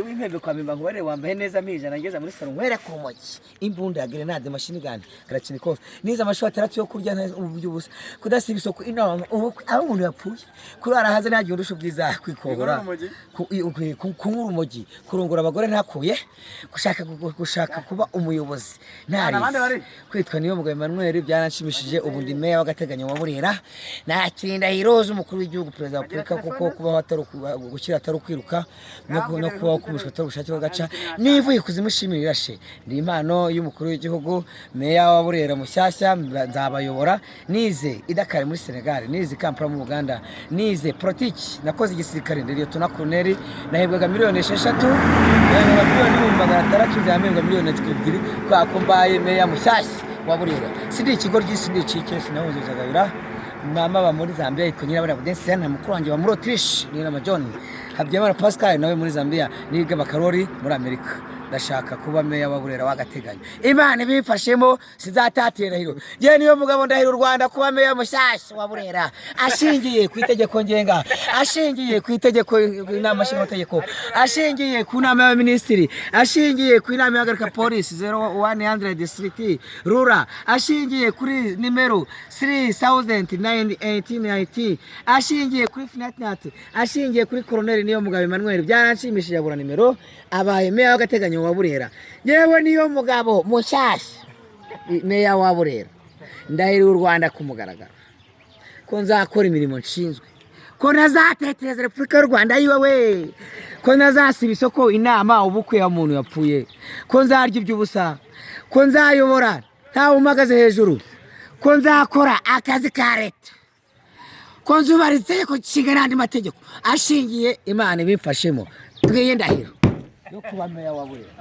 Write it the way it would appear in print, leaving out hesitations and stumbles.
W'impembe kwa mimba ngware wambaye neza mije nageza muri salon ngwere ku rumogi imbunda ya grenade machine gun karakini kofe niza amashoti atatu yo kurya uby'ubusa kudasiba isoko inama aho umuntu yapfuye kurara haze nagiye urusho bwiza kwikobora ku rumogi kurongora abagore ntakuye gushaka kuba umuyobozi ntari kwitwa niyo mugabo Emmanuel byaranshimishije ubu ndi meya w'agateganyo wa Burera nakirinda hirozo umukuru w'igihugu perezida wa Republika kuko kuba atari gukira atari kwiruka no kuba kumushota ubushake bagaca nivuye kuzimushimira she ndi impano y'umukuru w'igihugu meya wa Burera mushyashya nzabayobora nize idakare muri Senegal nize Kampala mu Uganda nize politiki nakoze igisirikare ndi Lieutenant Colonel nahebwaga miliyoni 6 yana miliyoni 600 zamembwa miliyoni 2 kwa kombaye meya mushyashya wa Burera sindi ikigo ry'isindi cike sinawuzuzagabira mama ba muri Zambia ikonyira bara budense na mukuru wanje wa muri Autriche ni na John Habyamara Pascal nawe muri Zambia niga bakarori muri Amerika ndashaka kuba meya wa Burera w'agateganyo Imana bifashemo sizatatira hiro je niyo mugabo ndahiro Rwanda kuba meya mushyashya wa Burera ashingiye ku itegeko ngenga ashingiye ku itegeko inama y'amategeko ashingiye ku nama y'abaminisitiri ashingiye ku inama y'agarika police 0100 district rura ashingiye kuri nimero 3918 ashingiye kuri finatnat ashingiye kuri colonel niyo mugabo Emmanuel byaranshimishije abura nimero abaye meya w'agateganyo wa Burera yewe niyo mugabo mushyashya meya wa Burera ndahiro Rwanda kumugaragara ko nzakora imirimo nshinzwe ko nazateteza Republika y'u Rwanda yiwe ko nazasiba isoko inama ubukwe ya muntu yapfuye ko nzarya iby'ubusa ko nzayobora nta umagaze hejuru ko nzakora akazi ka leta ko nzubaritse ko kigana andi mategeko ashingiye Imana bimfashemo bwiye ndahiro yo kuba meya wa Burera